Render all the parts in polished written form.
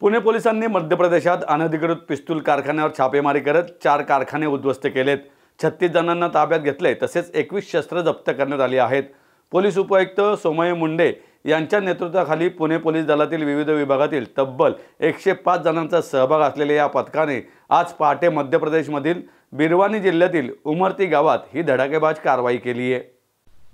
पुणे पोलिसांनी मध्य प्रदेशात अनधिकृत पिस्तूल कारखान्यावर छापेमारी करत 4 कारखाने उद्ध्वस्त केलेत। 36 जणांना ताब्यात घेतले तसेच 21 शस्त्र जप्त करण्यात आली आहेत। पोलीस उपायुक्त सोमय मुंडे यांच्या नेतृत्वाखाली पुणे पोलीस दलातील विविध विभागातील तब्बल 105 जणांचा सहभाग असलेल्या या पथकाने आज पहाटे मध्य प्रदेशमधील बिरवानी जिल्ह्यातील उमरती गावात ही धडाकेबाज कारवाई केली आहे।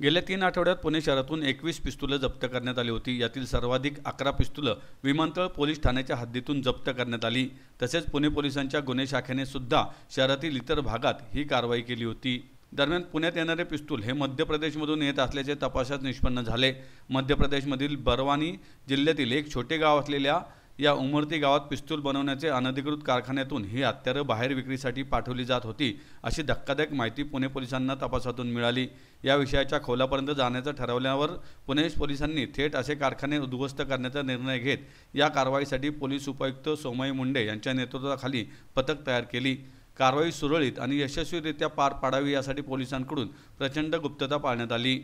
गेल्या 3 आठवड्यात पुणे शहरातून 21 पिस्तुलं जप्त करण्यात आली होती। यातील सर्वाधिक 11 पिस्तुलं विमानतळ पोलीस ठाण्याच्या हद्दीतून जप्त करण्यात आली। तसेच पुणे पोलिसांच्या गुन्हे शाखेने सुद्धा शहरातील इतर भागात ही कारवाई केली होती। दरम्यान पुण्यात येणारे पिस्तूल हे मध्य प्रदेशमधून येत असल्याचे तपासात निष्पन्न झाले। मध्य प्रदेशमधील बरवानी जिल्ह्यातील एक छोटे गाव असलेल्या या उमरती गावात पिस्तूल बनवण्याचे अनधिकृत कारखान्यातून ही हत्यारे बाहेर विक्रीसाठी पाठवली जात होती अशी धक्कादायक माहिती पुणे पोलिसांना तपासातून मिळाली। या विषयाच्या खोलापर्यंत जाण्याचं ठरवल्यावर पुणे पोलिसांनी थेट असे कारखाने उद्ध्वस्त करण्याचा निर्णय घेत या कारवाईसाठी पोलीस उपायुक्त सोमय मुंडे यांच्या नेतृत्वाखाली पथक तयार केली। कारवाई सुरळीत आणि यशस्वीरित्या पार पाडावी यासाठी पोलिसांकडून प्रचंड गुप्तता पाळण्यात आली।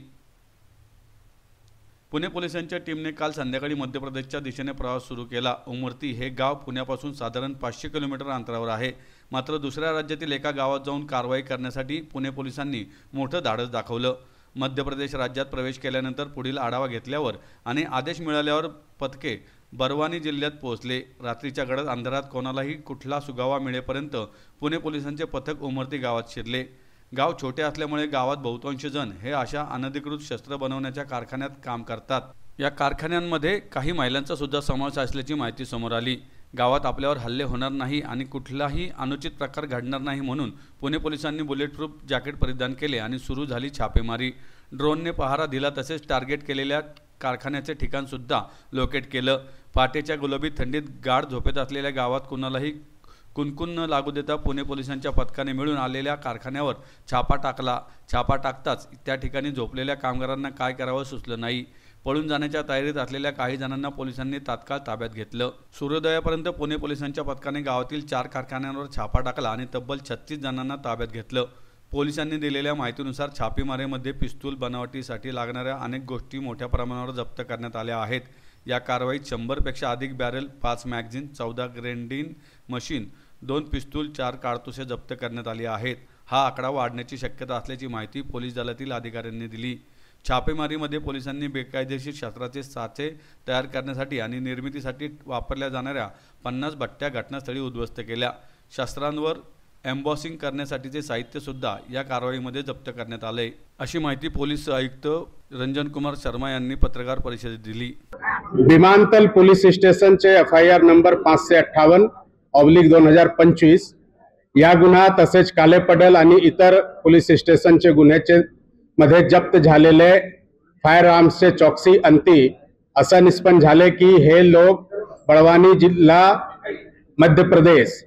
पुणे पोलिसांच्या टीमने काल संध्याकाळी मध्य प्रदेशच्या दिशेने प्रवास सुरू केला। उमरती हे गाव पुण्यापासून साधारण 500 किलोमीटर अंतरावर आहे। मात्र दुसऱ्या राज्यातील एका गावात जाऊन कारवाई करण्यासाठी पुणे पोलिसांनी मोठं धाडस दाखवलं। मध्य प्रदेश राज्यात प्रवेश केल्यानंतर पुढील आढावा घेतल्यावर आणि आदेश मिळाल्यावर पथके बरवानी जिल्ह्यात पोहोचले। रात्रीच्या गडद अंधारात कोणालाही कुठला सुगावा मिळेपर्यंत पुणे पोलिसांचे पथक उमरती गावात शिरले। गाव छोटे असल्यामुळे गावात बहुतांश जण हे अशा अनधिकृत शस्त्र बनवण्याच्या कारखान्यात काम करतात। या कारखान्यांमध्ये काही महिलांचा सुद्धा समावेश असल्याची माहिती समोर आली। गावात आपल्यावर हल्ले होणार नाही आणि कुठलाही अनुचित प्रकार घडणार नाही म्हणून पुणे पोलिसांनी बुलेट प्रूफ जॅकेट परिधान केले आणि सुरू झाली छापेमारी। ड्रोनने पहारा दिला तसेच टार्गेट केलेल्या कारखान्याचे ठिकाण सुद्धा लोकेट केलं। पहाटेच्या गुलाबी थंडीत गाढ झोपेत असलेल्या गावात कुणालाही कुणकुण न लागू देता पुणे पोलिसांच्या पथकाने मिळून आलेल्या कारखान्यावर छापा टाकला। छापा टाकताच त्या ठिकाणी झोपलेल्या कामगारांना काय करावं सुचलं नाही। पळून जाण्याच्या तयारीत असलेल्या काही जणांना पोलिसांनी तात्काळ ताब्यात घेतलं। सूर्योदयापर्यंत पुणे पोलिसांच्या पथकाने गावातील 4 कारखान्यांवर छापा टाकला आणि तब्बल 36 जणांना ताब्यात घेतलं। पोलिसांनी दिलेल्या माहितीनुसार छापेमारीमध्ये पिस्तूल बनावटीसाठी लागणाऱ्या अनेक गोष्टी मोठ्या प्रमाणावर जप्त करण्यात आल्या आहेत। या कारवाईत 100 पेक्षा अधिक बॅरल, 5 मॅगझिन, 14 ग्रेंडिंग मशीन, 2 पिस्तूल, 4 कारतुसे जप्त करण्यात आली आहेत। हा आकडा वाढण्याची शक्यता असल्याची माहिती पोलीस दलातील अधिकाऱ्यांनी दिली। छापेमारीमध्ये पोलिसांनी बेकायदेशीर शस्त्राचे साचे तयार करण्यासाठी आणि निर्मितीसाठी वापरल्या जाणाऱ्या 50 भट्ट्या घटनास्थळी उद्ध्वस्त केल्या। शस्त्रांवर एम्बॉसिंग करण्यासाठीचे साहित्य सुद्धा या कारवाईमध्ये जप्त करण्यात आले अशी माहिती पोलीस आयुक्त रंजन कुमार शर्मा यांनी पत्रकार परिषदेत दिली। विमानतल पोलीस स्टेशनचे FIR नंबर 558/2025 या गुन्हा तसेच कालेपडल आणि इतर पोलीस स्टेशनचे गुन्ह्याचे मध्ये जप्त झालेले फायर आर्म्सचे चौकसी अंती असं निष्पन्न झाले की हे लोक बड़वानी जिल्हा मध्य प्रदेश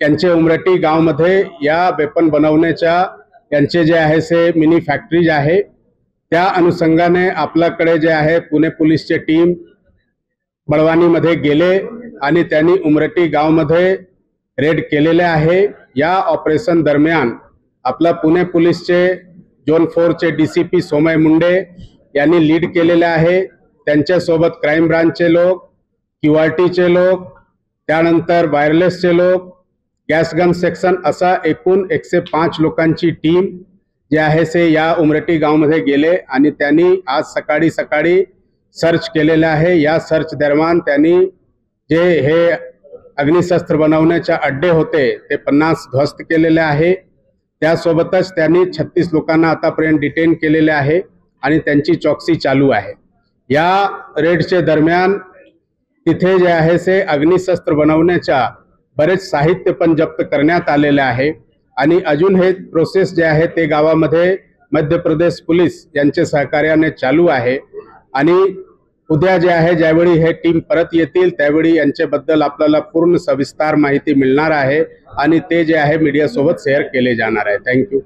यांचे उमरटी गावामध्ये या वेपन बनवण्याच्या यांचे जे आहे से मिनी फॅक्टरीज आहे। त्या अनुषंगाने आपल्याकडे जे आहे पुणे पोलीसचे टीम बड़वानीमध्ये गेले आणि त्यांनी उमरटी गावामध्ये रेड केलेले आहे। या ऑपरेशन दरम्यान आपला पुणे पोलीसचे झोन 4 चे DCP सोमय मुंडे यांनी लीड केलेले आहे। त्यांच्यासोबत क्राइम ब्रांचचे लोक, QRTचे लोक, त्यानंतर वायरलेसचे लोक, गॅस गन सेक्शन असा एकूण 105 लोकांची टीम जे आहे से या उमरटी गावामध्ये गेले आणि त्यांनी आज सकाळी सर्च केलेले आहे। या सर्च दरम्यान त्यांनी जे हे अग्निशस्त्र बनवण्याचे अड्डे होते ते 50 ध्वस्त केलेले आहे। त्यासोबतच त्यांनी 36 लोकांना आतापर्यंत डिटेन केलेले आहे आणि त्यांची चौकसी चालू आहे। या रेडचे दरम्यान तिथे जे आहे से अग्निशस्त्र बनवण्याच्या बरेच साहित्य पण जप्त करण्यात आलेले आहे आणि अजून हे प्रोसेस जे आहे ते गावामध्ये मध्य प्रदेश पोलीस यांचे सहकार्याने चालू आहे आणि उद्या जे आहे ज्यावेळी हे टीम परत येतील त्यावेळी यांच्याबद्दल आपल्याला पूर्ण सविस्तर माहिती मिळणार आहे आणि ते जे आहे मीडिया सोबत शेअर केले जाणार आहे। थँक्यू।